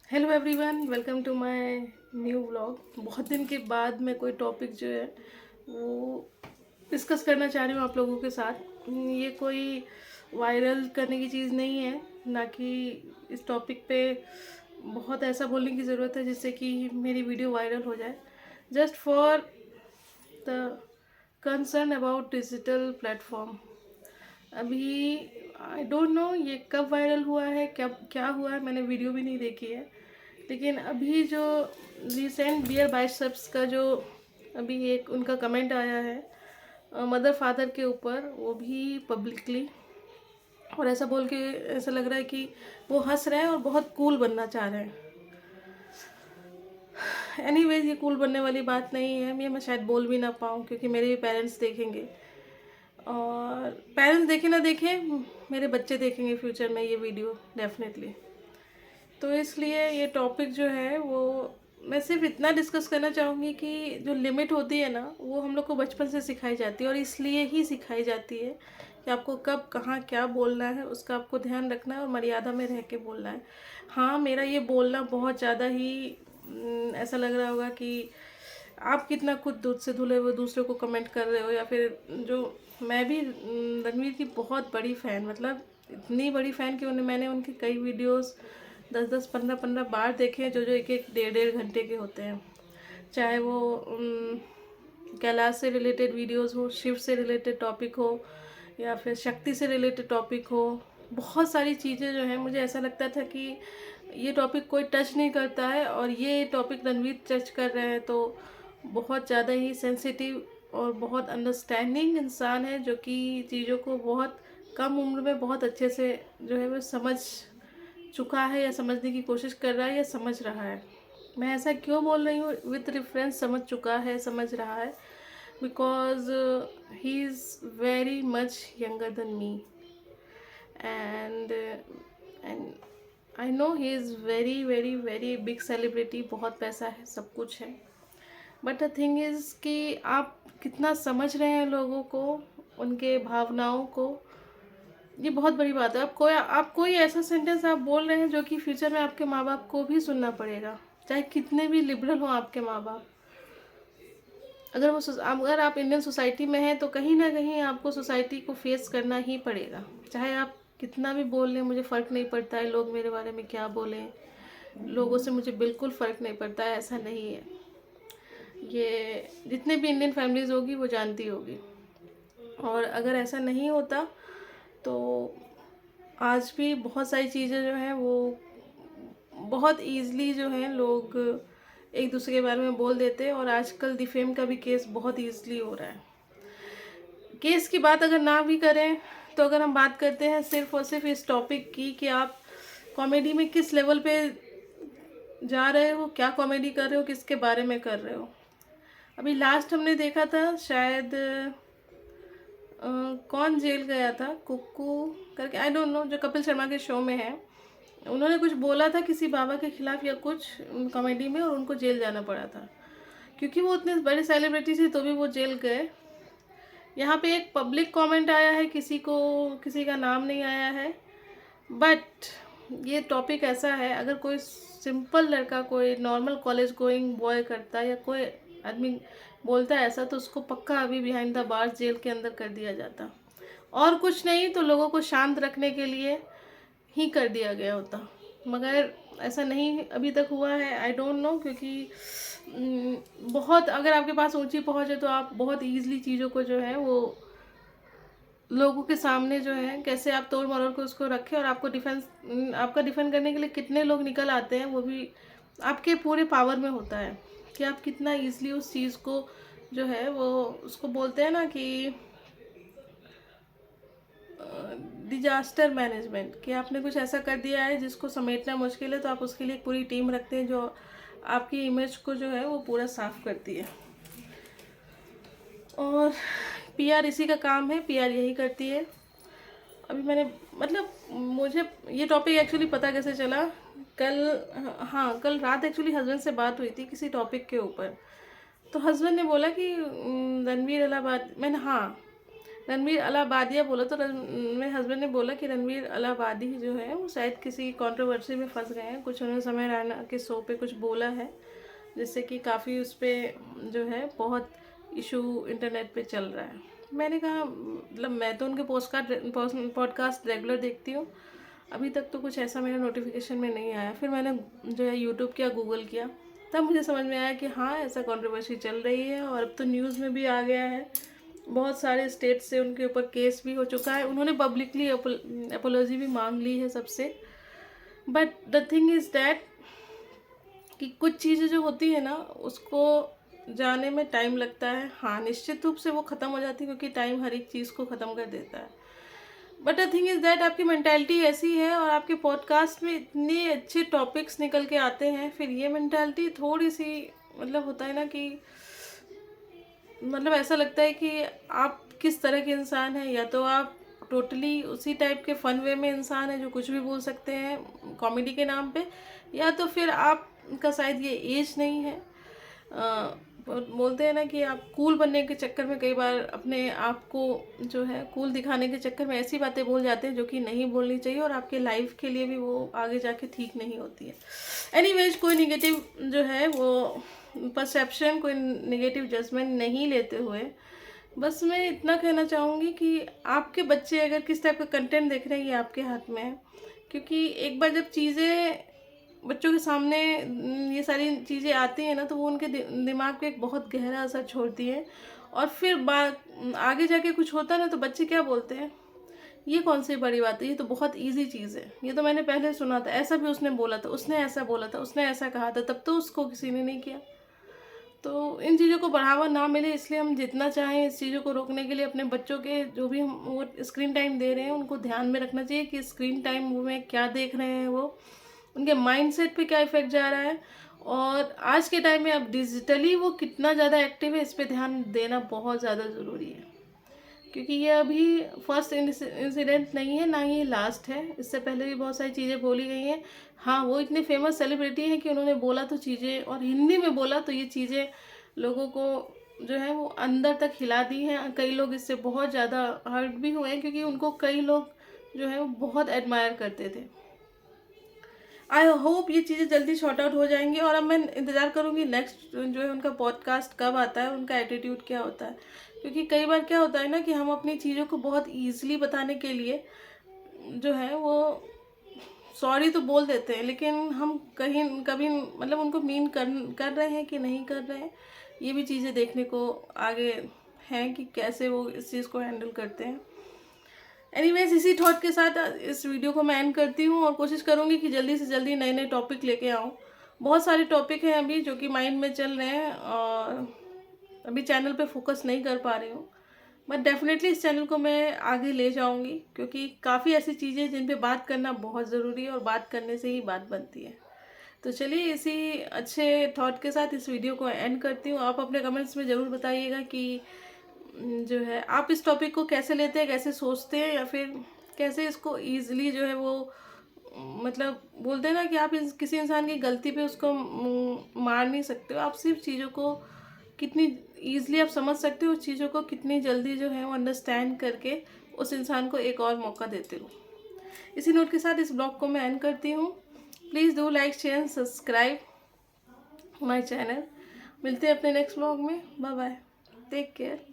Hello everyone, welcome to my new vlog. बहुत दिन के बाद मैं कोई टॉपिक जो है वो डिस्कस करना चाह रही हूँ आप लोगों के साथ। ये कोई वायरल करने की चीज़ नहीं है, ना कि इस टॉपिक पे बहुत ऐसा बोलने की ज़रूरत है जिससे कि मेरी वीडियो वायरल हो जाए। Just for the concern about digital platform. अभी आई डोंट नो ये कब वायरल हुआ है, कब क्या हुआ है, मैंने वीडियो भी नहीं देखी है। लेकिन अभी जो रिसेंट बियर बाइसेप्स का जो अभी एक उनका कमेंट आया है मदर फादर के ऊपर, वो भी पब्लिकली, और ऐसा बोल के ऐसा लग रहा है कि वो हंस रहे हैं और बहुत कूल बनना चाह रहे हैं। एनीवेज, ये कूल बनने वाली बात नहीं है। ये मैं शायद बोल भी ना पाऊँ क्योंकि मेरे भी पेरेंट्स देखेंगे, और पेरेंट्स देखें ना देखें, मेरे बच्चे देखेंगे फ्यूचर में ये वीडियो डेफिनेटली। तो इसलिए ये टॉपिक जो है वो मैं सिर्फ इतना डिस्कस करना चाहूँगी कि जो लिमिट होती है ना, वो हम लोग को बचपन से सिखाई जाती है, और इसलिए ही सिखाई जाती है कि आपको कब कहाँ क्या बोलना है, उसका आपको ध्यान रखना है और मर्यादा में रह के बोलना है। हाँ, मेरा ये बोलना बहुत ज़्यादा ही ऐसा लग रहा होगा कि आप कितना खुद दूध से धुले हुए दूसरे को कमेंट कर रहे हो, या फिर जो मैं भी रणवीर की बहुत बड़ी फ़ैन, मतलब इतनी बड़ी फ़ैन कि उन्हें मैंने उनके कई वीडियोस 10-10 15-15 बार देखे हैं, जो जो एक एक डेढ़ डेढ़ घंटे के होते हैं। चाहे वो कैलाश से रिलेटेड वीडियोस हो, शिव से रिलेटेड टॉपिक हो, या फिर शक्ति से रिलेटेड टॉपिक हो। बहुत सारी चीज़ें जो हैं, मुझे ऐसा लगता था कि ये टॉपिक कोई टच नहीं करता है, और ये टॉपिक रणवीर टच कर रहे हैं तो बहुत ज़्यादा ही सेंसिटिव और बहुत अंडरस्टैंडिंग इंसान है, जो कि चीज़ों को बहुत कम उम्र में बहुत अच्छे से जो है वो समझ चुका है, या समझने की कोशिश कर रहा है, या समझ रहा है। मैं ऐसा क्यों बोल रही हूँ विथ रेफरेंस समझ चुका है, समझ रहा है? Because he is very much younger than me, and I know he is very very very big celebrity, बहुत पैसा है, सब कुछ है। बट द थिंग इज़ कि आप कितना समझ रहे हैं लोगों को, उनके भावनाओं को, ये बहुत बड़ी बात है। आप कोई ऐसा सेंटेंस आप बोल रहे हैं जो कि फ्यूचर में आपके माँ बाप को भी सुनना पड़ेगा, चाहे कितने भी लिबरल हो आपके माँ बाप। अगर आप इंडियन सोसाइटी में हैं तो कहीं ना कहीं आपको सोसाइटी को फेस करना ही पड़ेगा। चाहे आप कितना भी बोल लें, मुझे फ़र्क नहीं पड़ता है लोग मेरे बारे में क्या बोलें, लोगों से मुझे बिल्कुल फ़र्क नहीं पड़ता है, ऐसा नहीं है। ये जितने भी इंडियन फैमिलीज़ होगी वो जानती होगी। और अगर ऐसा नहीं होता तो आज भी बहुत सारी चीज़ें जो हैं वो बहुत ईज़िली जो हैं लोग एक दूसरे के बारे में बोल देते हैं, और आजकल डिफेम का भी केस बहुत ईज़िली हो रहा है। केस की बात अगर ना भी करें, तो अगर हम बात करते हैं सिर्फ और सिर्फ इस टॉपिक की कि आप कॉमेडी में किस लेवल पे जा रहे हो, क्या कॉमेडी कर रहे हो, किसके बारे में कर रहे हो। अभी लास्ट हमने देखा था शायद कौन जेल गया था, कुक्कू करके, आई डोंट नो, जो कपिल शर्मा के शो में है। उन्होंने कुछ बोला था किसी बाबा के खिलाफ या कुछ कॉमेडी में, और उनको जेल जाना पड़ा था क्योंकि वो उतने बड़े सेलिब्रिटी थे, तो भी वो जेल गए। यहाँ पे एक पब्लिक कमेंट आया है, किसी का नाम नहीं आया है, बट ये टॉपिक ऐसा है, अगर कोई सिंपल लड़का, कोई नॉर्मल कॉलेज गोइंग बॉय करता है, या कोई आदमी बोलता है ऐसा, तो उसको पक्का अभी बिहाइंड द बार्स जेल के अंदर कर दिया जाता। और कुछ नहीं तो लोगों को शांत रखने के लिए ही कर दिया गया होता, मगर ऐसा नहीं अभी तक हुआ है। आई डोंट नो, क्योंकि बहुत, अगर आपके पास ऊंची पहुंच है तो आप बहुत ईजिली चीज़ों को जो है वो लोगों के सामने जो है कैसे आप तोड़ मरोड़ को उसको रखें, और आपका डिफेंड करने के लिए कितने लोग निकल आते हैं, वो भी आपके पूरे पावर में होता है कि आप कितना ईजिली उस चीज़ को जो है वो, उसको बोलते हैं ना कि डिजास्टर मैनेजमेंट, कि आपने कुछ ऐसा कर दिया है जिसको समेटना मुश्किल है, तो आप उसके लिए एक पूरी टीम रखते हैं जो आपकी इमेज को जो है वो पूरा साफ करती है। और पीआर इसी का काम है, पीआर यही करती है। अभी मैंने, मतलब मुझे ये टॉपिक एक्चुअली पता कैसे चला, कल, हाँ कल रात एक्चुअली हस्बैंड से बात हुई थी किसी टॉपिक के ऊपर। तो हस्बैंड ने बोला कि रणवीर इलाहाबाद, मैंने, हाँ, रणवीर अलाहाबादिया बोला तो मेरे हस्बैंड ने बोला कि रणवीर अलाहाबादी जो है वो शायद किसी कंट्रोवर्सी में फंस गए हैं, कुछ उन्होंने समय रैना के शो पे कुछ बोला है जिससे कि काफ़ी उस पर जो है बहुत इशू इंटरनेट पे चल रहा है। मैंने कहा मतलब मैं तो उनके पॉडकास्ट रेगुलर देखती हूँ, अभी तक तो कुछ ऐसा मेरा नोटिफिकेशन में नहीं आया। फिर मैंने जो है यूट्यूब किया, गूगल किया, तब मुझे समझ में आया कि हाँ ऐसा कंट्रोवर्सी चल रही है और अब तो न्यूज़ में भी आ गया है। बहुत सारे स्टेट से उनके ऊपर केस भी हो चुका है, उन्होंने पब्लिकली अपोलॉजी भी मांग ली है सबसे। But the thing is that कि कुछ चीज़ें जो होती है ना उसको जाने में टाइम लगता है। हाँ निश्चित रूप से वो ख़त्म हो जाती है क्योंकि टाइम हर एक चीज़ को ख़त्म कर देता है। But the thing is that आपकी मेंटालिटी ऐसी है और आपके पॉडकास्ट में इतने अच्छे टॉपिक्स निकल के आते हैं, फिर ये मेंटालिटी थोड़ी सी मतलब होता है ना कि मतलब ऐसा लगता है कि आप किस तरह के इंसान हैं। या तो आप टोटली उसी टाइप के फन वे में इंसान है जो कुछ भी बोल सकते हैं कॉमेडी के नाम पे, या तो फिर आपका शायद ये एज नहीं है। बोलते हैं ना कि आप कूल बनने के चक्कर में कई बार अपने आप को जो है कूल दिखाने के चक्कर में ऐसी बातें बोल जाते हैं जो कि नहीं बोलनी चाहिए और आपके लाइफ के लिए भी वो आगे जाके ठीक नहीं होती है। एनीवेज कोई निगेटिव जो है वो परसेप्शन, कोई नेगेटिव जजमेंट नहीं लेते हुए बस मैं इतना कहना चाहूँगी कि आपके बच्चे अगर किस टाइप का कंटेंट देख रहे हैं ये आपके हाथ में है। क्योंकि एक बार जब चीज़ें बच्चों के सामने ये सारी चीज़ें आती हैं ना तो वो उनके दिमाग पे एक बहुत गहरा असर छोड़ती है। और फिर बात आगे जाके कुछ होता है ना तो बच्चे क्या बोलते हैं, ये कौन सी बड़ी बात है, ये तो बहुत इजी चीज़ है, ये तो मैंने पहले सुना था, ऐसा भी उसने बोला था, उसने ऐसा बोला था, उसने ऐसा कहा था, तब तो उसको किसी ने नहीं किया। तो इन चीज़ों को बढ़ावा ना मिले इसलिए हम जितना चाहें इस चीज़ों को रोकने के लिए अपने बच्चों के जो भी हम वो स्क्रीन टाइम दे रहे हैं उनको ध्यान में रखना चाहिए कि स्क्रीन टाइम में क्या देख रहे हैं, वो उनके माइंडसेट पे क्या इफ़ेक्ट जा रहा है। और आज के टाइम में अब डिजिटली वो कितना ज़्यादा एक्टिव है इस पे ध्यान देना बहुत ज़्यादा ज़रूरी है। क्योंकि ये अभी फर्स्ट इंसिडेंट नहीं है, ना ही लास्ट है, इससे पहले भी बहुत सारी चीज़ें बोली गई हैं। हाँ वो इतने फेमस सेलिब्रिटी हैं कि उन्होंने बोला तो चीज़ें और हिंदी में बोला तो ये चीज़ें लोगों को जो है वो अंदर तक हिला दी हैं। कई लोग इससे बहुत ज़्यादा हर्ट भी हुए हैं क्योंकि उनको कई लोग जो है वो बहुत एडमायर करते थे। आई होप ये चीज़ें जल्दी शॉर्ट आउट हो जाएंगी और अब मैं इंतज़ार करूँगी नेक्स्ट जो है उनका पॉडकास्ट कब आता है, उनका एटीट्यूड क्या होता है। क्योंकि कई बार क्या होता है ना कि हम अपनी चीज़ों को बहुत ईजिली बताने के लिए जो है वो सॉरी तो बोल देते हैं, लेकिन हम कहीं कभी मतलब उनको मीन कर रहे हैं कि नहीं कर रहे हैं, ये भी चीज़ें देखने को आगे हैं कि कैसे वो इस चीज़ को हैंडल करते हैं। एनीवेज इसी थॉट के साथ इस वीडियो को मैं एंड करती हूँ और कोशिश करूँगी कि जल्दी से जल्दी नए नए टॉपिक लेके आऊँ। बहुत सारे टॉपिक हैं अभी जो कि माइंड में चल रहे हैं और अभी चैनल पे फोकस नहीं कर पा रही हूँ, बट डेफिनेटली इस चैनल को मैं आगे ले जाऊँगी क्योंकि काफ़ी ऐसी चीज़ें जिन पे बात करना बहुत ज़रूरी है और बात करने से ही बात बनती है। तो चलिए इसी अच्छे थॉट के साथ इस वीडियो को एंड करती हूँ। आप अपने कमेंट्स में ज़रूर बताइएगा कि जो है आप इस टॉपिक को कैसे लेते हैं, कैसे सोचते हैं, या फिर कैसे इसको ईजिली जो है वो मतलब बोलते हैं ना कि आप किसी इंसान की गलती पे उसको मार नहीं सकते हो। आप सिर्फ चीज़ों को कितनी ईजिली आप समझ सकते हो, उस चीज़ों को कितनी जल्दी जो है वो अंडरस्टैंड करके उस इंसान को एक और मौका देते हो। इसी नोट के साथ इस ब्लॉग को मैं एंड करती हूँ। Please do like share and subscribe my channel. मिलते हैं अपने नेक्स्ट ब्लॉग में। Bye bye, take care.